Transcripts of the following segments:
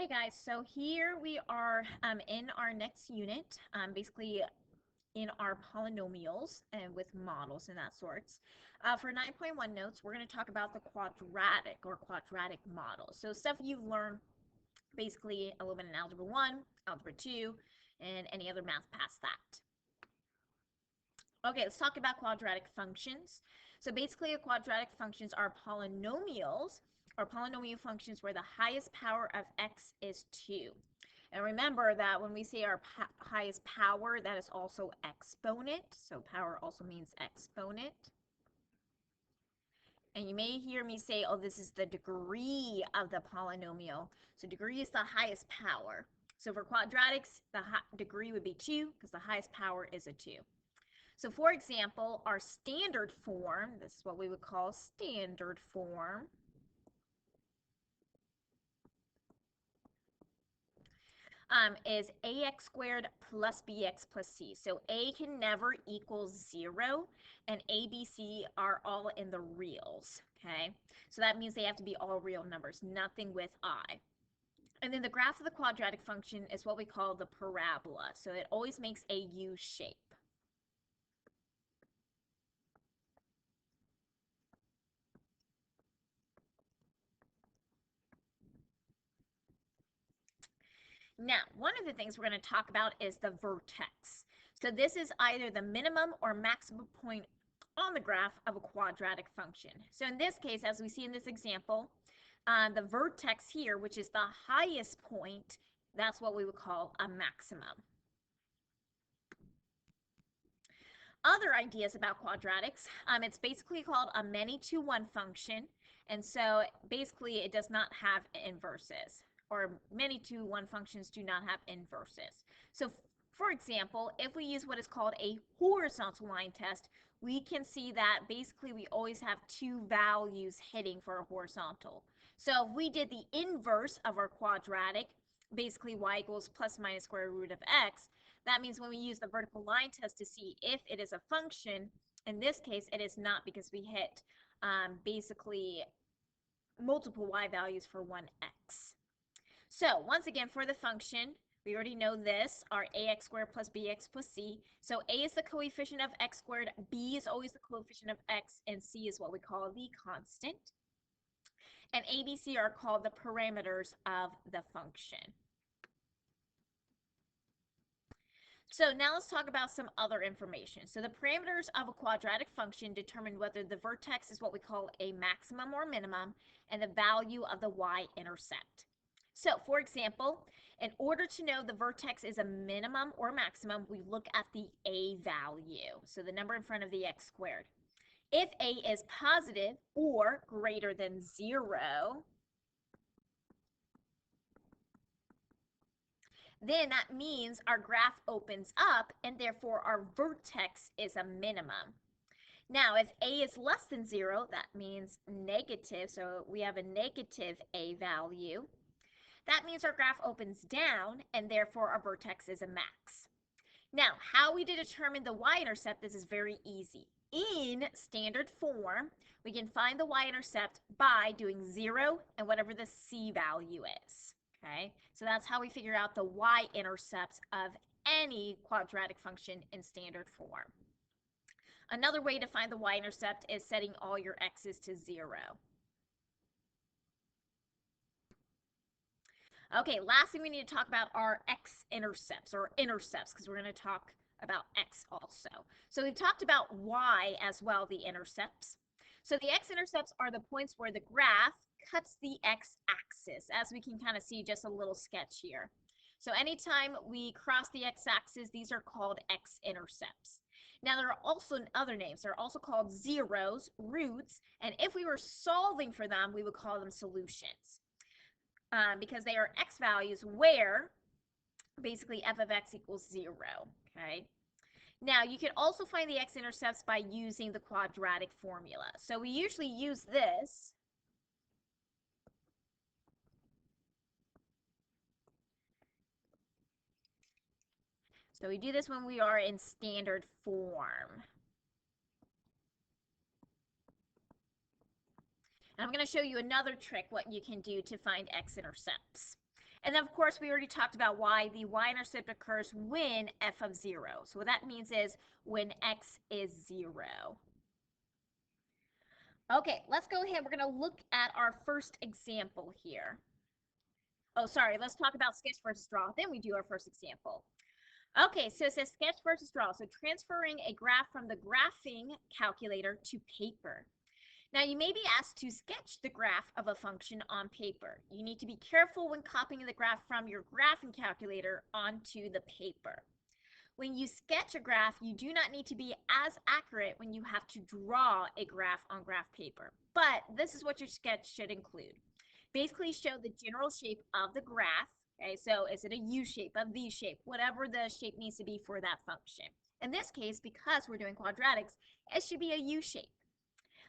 Hey guys, so here we are in our next unit, basically in our polynomials and with models and that sorts. For 9.1 notes, we're going to talk about the quadratic model. So stuff you've learned basically a little bit in Algebra 1, Algebra 2, and any other math past that. Okay, let's talk about quadratic functions. So basically, quadratic functions are polynomials or polynomial functions where the highest power of x is 2. And remember that when we say our highest power, that is also exponent. So power also means exponent. And you may hear me say, oh, this is the degree of the polynomial. So degree is the highest power. So for quadratics, the degree would be 2 because the highest power is a 2. So for example, our standard form, this is what we would call standard form, is ax squared plus bx plus c. So a can never equal 0, and a, b, c are all in the reals, okay? So that means they have to be all real numbers, nothing with I. And then the graph of the quadratic function is what we call the parabola. So it always makes a U shape. Now, one of the things we're going to talk about is the vertex. So this is either the minimum or maximum point on the graph of a quadratic function. So in this case, as we see in this example, the vertex here, which is the highest point, that's what we would call a maximum. Other ideas about quadratics, it's basically called a many-to-one function, and so basically it does not have inverses, or many-to-one functions do not have inverses. So for example, if we use what is called a horizontal line test, we can see that basically we always have two values hitting for a horizontal. So if we did the inverse of our quadratic, basically y equals plus minus square root of x, that means when we use the vertical line test to see if it is a function, in this case it is not because we hit basically multiple y values for one x. So once again, for the function, we already know this, our ax squared plus bx plus c. So a is the coefficient of x squared, b is always the coefficient of x, and c is what we call the constant. And a, b, c are called the parameters of the function. So now let's talk about some other information. So the parameters of a quadratic function determine whether the vertex is what we call a maximum or minimum, and the value of the y-intercept. So for example, in order to know the vertex is a minimum or maximum, we look at the a value, so the number in front of the x squared. If a is positive or greater than 0, then that means our graph opens up and therefore our vertex is a minimum. Now, if a is less than 0, that means negative, so we have a negative a value. That means our graph opens down and therefore our vertex is a max. Now, how we determine the y-intercept, this is very easy. In standard form, we can find the y-intercept by doing 0 and whatever the c value is. Okay, so that's how we figure out the y-intercepts of any quadratic function in standard form. Another way to find the y-intercept is setting all your x's to 0. Okay, last thing we need to talk about are x-intercepts or intercepts, because we're going to talk about x also. So we've talked about y as well, the intercepts. So the x-intercepts are the points where the graph cuts the x-axis, as we can kind of see just a little sketch here. So anytime we cross the x-axis, these are called x-intercepts. Now there are also other names. They're also called zeros, roots, and if we were solving for them, we would call them solutions. Because they are x values where basically f of x equals 0, okay? Now, you can also find the x-intercepts by using the quadratic formula. So we usually use this. So we do this when we are in standard form. And I'm going to show you another trick, what you can do to find x-intercepts. And then, of course, we already talked about why the y-intercept occurs when f of 0. So what that means is when x is 0. Okay, let's go ahead. We're going to look at our first example here. Oh, sorry. Let's talk about sketch versus draw. Then we do our first example. Okay, so it says sketch versus draw. So transferring a graph from the graphing calculator to paper. Now, you may be asked to sketch the graph of a function on paper. You need to be careful when copying the graph from your graphing calculator onto the paper. When you sketch a graph, you do not need to be as accurate when you have to draw a graph on graph paper. But this is what your sketch should include. Basically show the general shape of the graph. Okay, so is it a U shape, a V shape, whatever the shape needs to be for that function. In this case, because we're doing quadratics, it should be a U shape.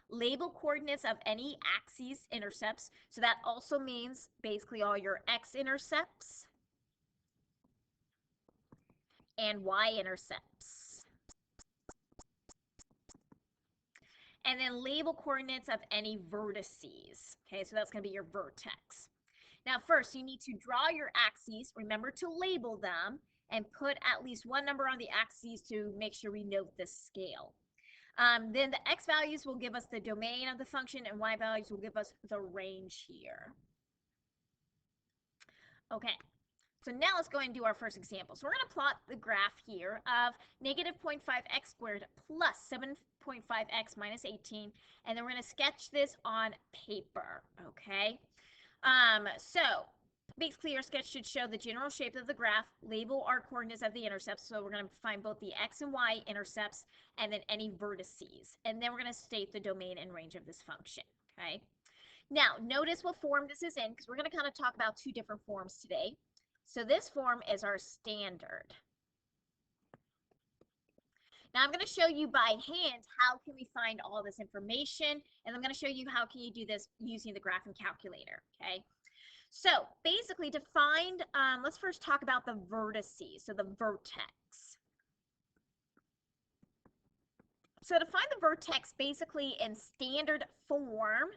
Label coordinates of any axes intercepts. So that also means basically all your x-intercepts and y-intercepts. And then label coordinates of any vertices. Okay, so that's going to be your vertex. Now, first, you need to draw your axes. Remember to label them and put at least one number on the axes to make sure we note the scale. Then the x values will give us the domain of the function, and y values will give us the range here. Okay, so now let's go and do our first example. So we're going to plot the graph here of negative 0.5x squared plus 7.5x minus 18, and then we're going to sketch this on paper, okay? So basically, our sketch should show the general shape of the graph, label our coordinates of the intercepts. So we're going to find both the x and y intercepts and then any vertices. And then we're going to state the domain and range of this function, okay? Now, notice what form this is in because we're going to kind of talk about two different forms today. So this form is our standard. Now I'm going to show you by hand how can we find all this information, and I'm going to show you how can you do this using the graphing calculator, okay? So basically to find, let's first talk about the vertices, so the vertex. So to find the vertex basically in standard form,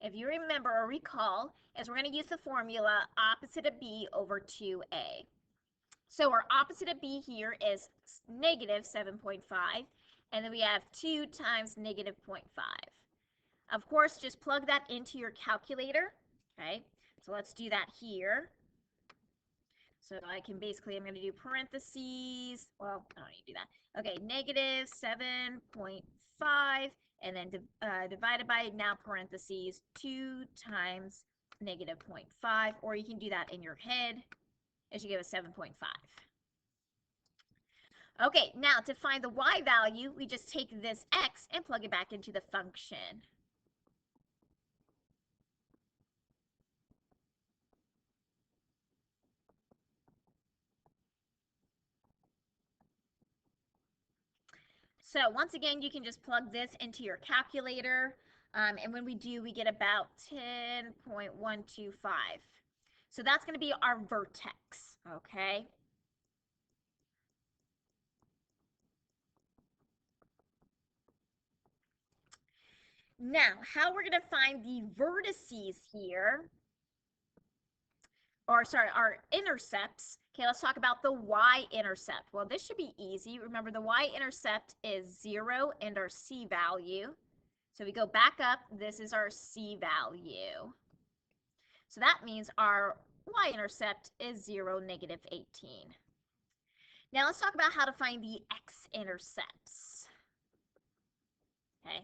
if you remember or recall, is we're going to use the formula opposite of b over 2a. So our opposite of b here is negative 7.5, and then we have 2 times negative 0.5. Of course, just plug that into your calculator, okay? So let's do that here. So I can basically, I'm going to do parentheses. Well, I don't need to do that. Okay, negative 7.5, and then divided by now parentheses 2 times negative 0.5, or you can do that in your head. It should give us 7.5. Okay, now to find the y value, we just take this x and plug it back into the function. So once again, you can just plug this into your calculator, and when we do, we get about 10.125. So that's going to be our vertex, okay? Now, how we're going to find the vertices here, or sorry, our intercepts. Okay, let's talk about the y-intercept. Well, this should be easy. Remember, the y-intercept is 0 and our c value. So we go back up. This is our c value. So that means our y-intercept is 0, negative 18. Now let's talk about how to find the x-intercepts. Okay.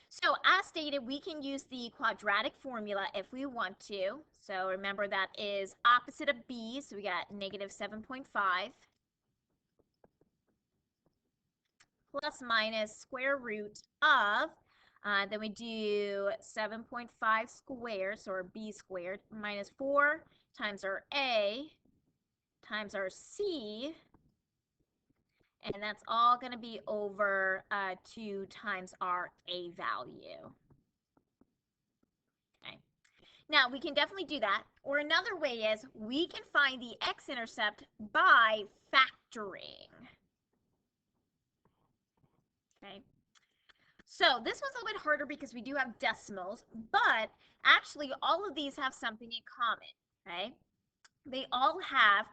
So as stated, we can use the quadratic formula if we want to. So remember that is opposite of b, so we got negative 7.5 plus minus square root of, then we do 7.5 squared, so our b squared, minus 4 times our a times our c, and that's all going to be over 2 times our a value. Okay. Now, we can definitely do that. Or another way is we can find the x-intercept by factoring. Okay. So this was a little bit harder because we do have decimals, but actually all of these have something in common, okay? They all have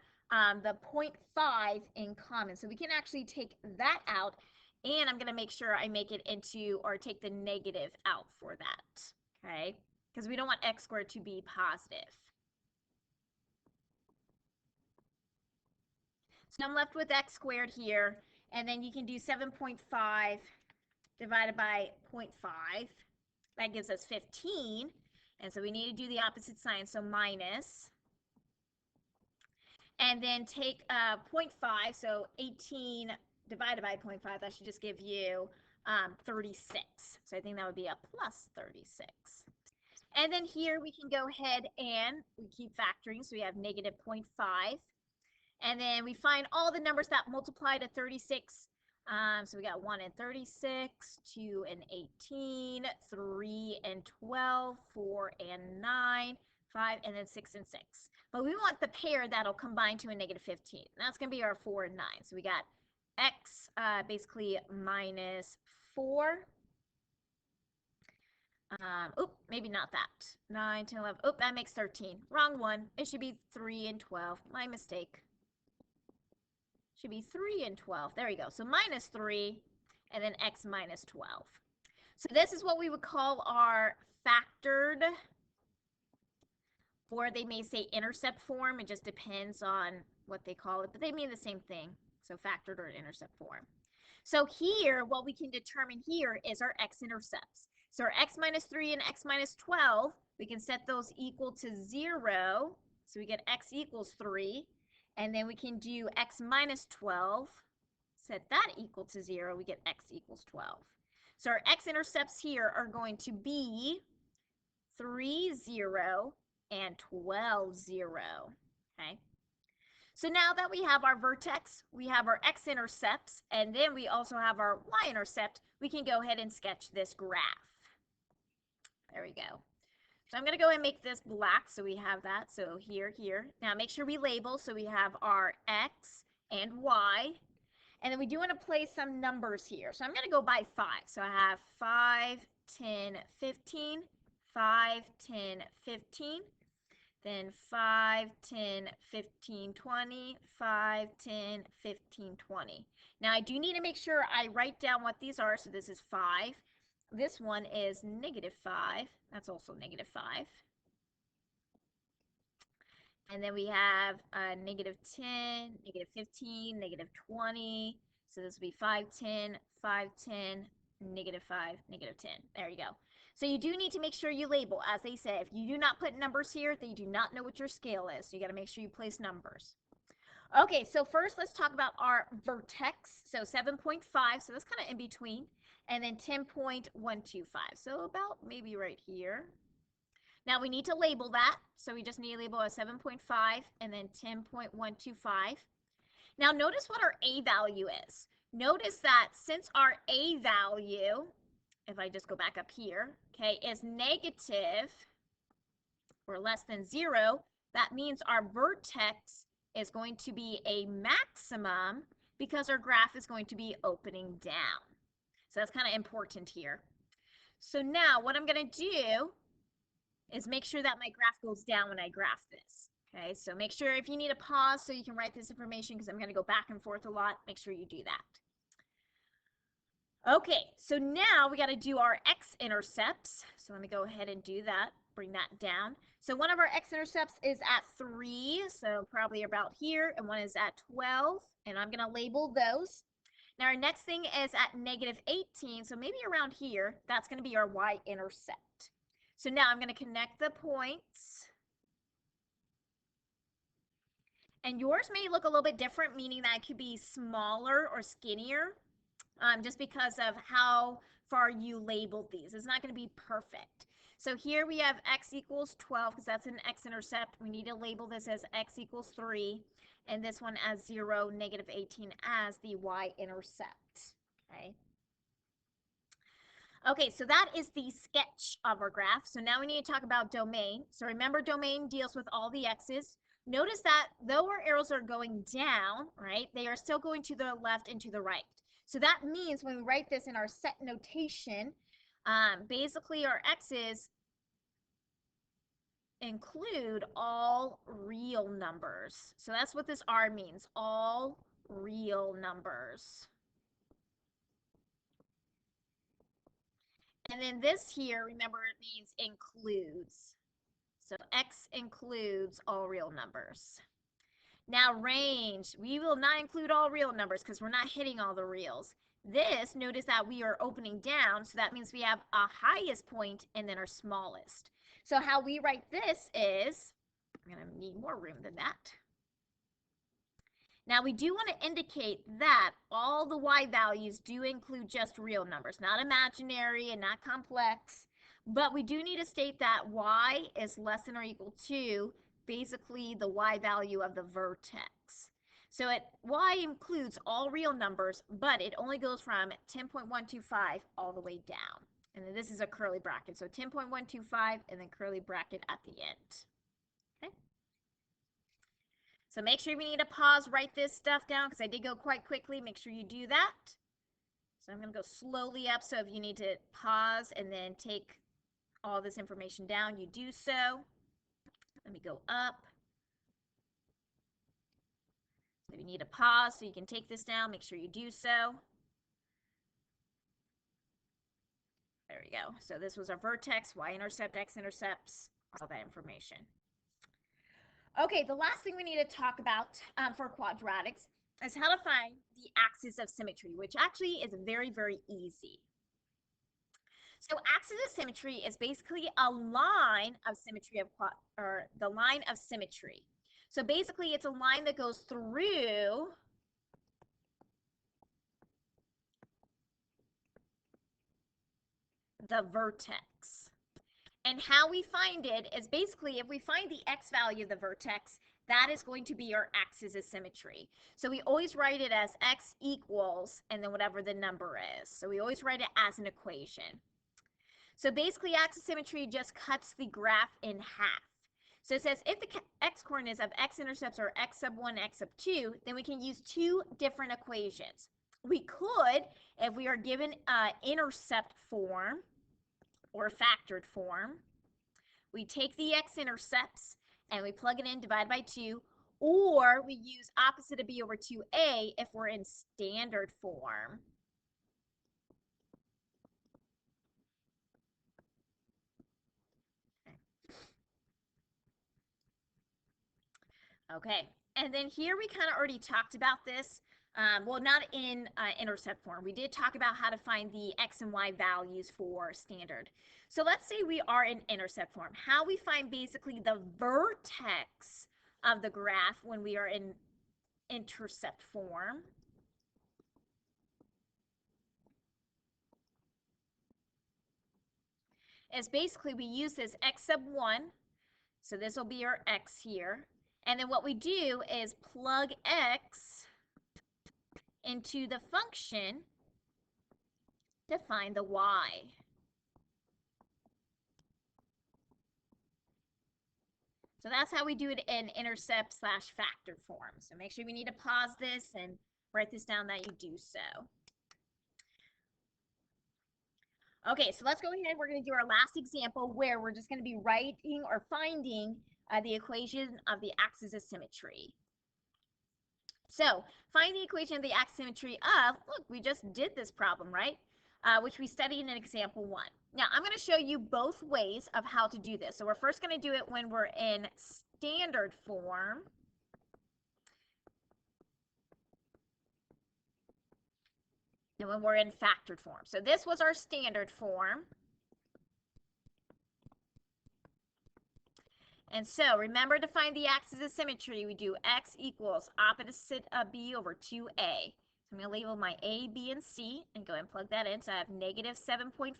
the 0.5 in common. So we can actually take that out, and I'm going to make sure I make it into, or take the negative out for that, okay? Because we don't want x squared to be positive. So I'm left with x squared here, and then you can do 7.5 divided by 0.5. That gives us 15. And so we need to do the opposite sign, so minus. And then take 0.5, so 18 divided by 0.5, that should just give you 36. So I think that would be a plus 36. And then here we can go ahead and we keep factoring, so we have negative 0.5. And then we find all the numbers that multiply to 36. So we got 1 and 36, 2 and 18, 3 and 12, 4 and 9, 5, and then 6 and 6. But we want the pair that'll combine to a negative 15. That's going to be our 4 and 9. So we got x basically minus 4. Maybe not that. 9, 10, 11. That makes 13. Wrong one. It should be 3 and 12. My mistake. Should be 3 and 12. There we go. So minus 3, and then x minus 12. So this is what we would call our factored, or they may say intercept form. It just depends on what they call it, but they mean the same thing. So factored or intercept form. So here, what we can determine here is our x-intercepts. So our x minus 3 and x minus 12, we can set those equal to 0. So we get x equals 3. And then we can do x minus 12, set that equal to 0, we get x equals 12. So our x-intercepts here are going to be 3, 0, and 12, 0. Okay. So now that we have our vertex, we have our x-intercepts, and then we also have our y-intercept, we can go ahead and sketch this graph. There we go. So I'm going to go ahead and make this black so we have that. So here, here. Now make sure we label so we have our x and y. And then we do want to place some numbers here. So I'm going to go by 5. So I have 5, 10, 15, 5, 10, 15. Then 5, 10, 15, 20, 5, 10, 15, 20. Now I do need to make sure I write down what these are. So this is 5. This one is negative 5. That's also negative 5. And then we have negative 10, negative 15, negative 20. So this will be 5, 10, 5, 10, negative 5, negative 10. There you go. So you do need to make sure you label. As they say, if you do not put numbers here, then you do not know what your scale is. So you got to make sure you place numbers. Okay, so first let's talk about our vertex. So 7.5, so that's kind of in between. And then 10.125, so about maybe right here. Now we need to label that, so we just need to label a 7.5 and then 10.125. Now notice what our A value is. Notice that since our A value, if I just go back up here, okay, is negative or less than 0, that means our vertex is going to be a maximum because our graph is going to be opening down. So that's kind of important here. So now what I'm going to do is make sure that my graph goes down when I graph this. Okay, so make sure if you need a pause so you can write this information because I'm going to go back and forth a lot, make sure you do that. Okay, so now we got to do our x-intercepts. So let me go ahead and do that, bring that down. So one of our x-intercepts is at 3, so probably about here, and one is at 12, and I'm going to label those. Now our next thing is at negative 18, so maybe around here, that's going to be our y-intercept. So now I'm going to connect the points. And yours may look a little bit different, meaning that it could be smaller or skinnier, just because of how far you labeled these. It's not going to be perfect. So here we have x equals 12 because that's an x-intercept. We need to label this as x equals 3. And this one as 0, negative 18 as the y-intercept. Okay. Okay, so that is the sketch of our graph. So now we need to talk about domain. So remember, domain deals with all the x's. Notice that though our arrows are going down, right, they are still going to the left and to the right. So that means when we write this in our set notation, basically our x's include all real numbers. So that's what this R means, all real numbers. And then this here, remember, it means includes. So x includes all real numbers. Now range, we will not include all real numbers because we're not hitting all the reals. This, notice that we are opening down, so that means we have a highest point and then our smallest. So how we write this is, I'm going to need more room than that. Now we do want to indicate that all the y values do include just real numbers, not imaginary and not complex, but we do need to state that y is less than or equal to basically the y value of the vertex. So y includes all real numbers, but it only goes from 10.125 all the way down. And then this is a curly bracket. So 10.125 and then curly bracket at the end. Okay. So make sure we need to pause, write this stuff down because I did go quite quickly. Make sure you do that. So I'm going to go slowly up. So if you need to pause and then take all this information down, you do so. Let me go up. So if you need to pause so you can take this down, make sure you do so. There we go. So this was our vertex, y-intercept, x-intercepts, all that information. Okay, the last thing we need to talk about for quadratics is how to find the axis of symmetry, which actually is very, very easy. So axis of symmetry is basically a line of symmetry or the line of symmetry. So basically it's a line that goes through the vertex. And how we find it is basically if we find the x value of the vertex, that is going to be our axis of symmetry. So we always write it as x equals and then whatever the number is. So we always write it as an equation. So basically axis of symmetry just cuts the graph in half. So it says if the x-coordinates of x-intercepts are x sub 1, x sub 2, then we can use two different equations. We could, if we are given intercept form or factored form, we take the x-intercepts and we plug it in, divide by 2, or we use opposite of b over 2a if we're in standard form. Okay, and then here we kind of already talked about this. Well, not in intercept form. We did talk about how to find the x and y values for standard. So let's say we are in intercept form. How we find basically the vertex of the graph when we are in intercept form is basically we use this x sub 1. So this will be our x here. And then what we do is plug x into the function to find the y. So that's how we do it in intercept / factor form. So make sure we need to pause this and write this down that you do so. Okay, so let's go ahead. We're going to do our last example where we're just going to be writing or finding the equation of the axis of symmetry. So find the equation of the axis of symmetry of, look, we just did this problem, right? Which we studied in example 1. Now, I'm going to show you both ways of how to do this. So we're first going to do it when we're in standard form. And when we're in factored form. So this was our standard form. And so remember to find the axis of symmetry, we do x equals opposite of b over 2a. So I'm going to label my a, b, and c and go ahead and plug that in. So I have negative 7.5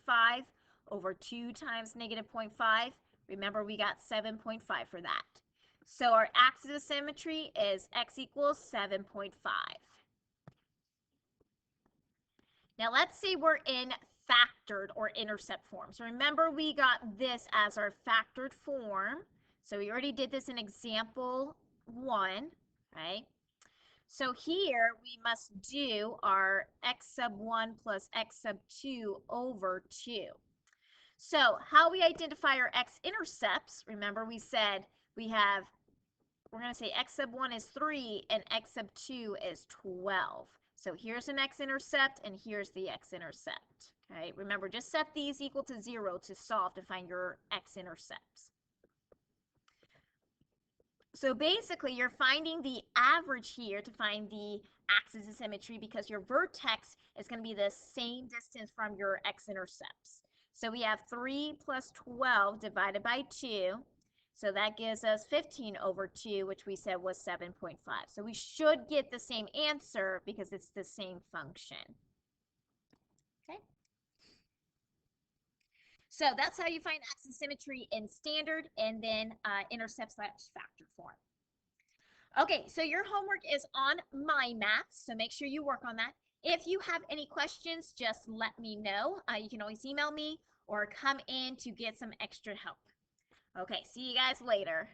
over 2 times negative 0.5. Remember we got 7.5 for that. So our axis of symmetry is x equals 7.5. Now let's say we're in factored or intercept form. So remember we got this as our factored form. So we already did this in example 1, right? So here we must do our x sub 1 plus x sub 2 over 2. So how we identify our x-intercepts, remember we said we're going to say x sub 1 is 3 and x sub 2 is 12. So here's an x-intercept and here's the x-intercept. Okay, remember just set these equal to 0 to solve to find your x-intercepts. So basically, you're finding the average here to find the axis of symmetry because your vertex is going to be the same distance from your x-intercepts. So we have 3 plus 12 divided by 2. So that gives us 15 over 2, which we said was 7.5. So we should get the same answer because it's the same function. Okay. So that's how you find axis symmetry in standard and then intercept/factor form. Okay, so your homework is on My Maths, so make sure you work on that. If you have any questions, just let me know. You can always email me or come in to get some extra help. Okay, see you guys later.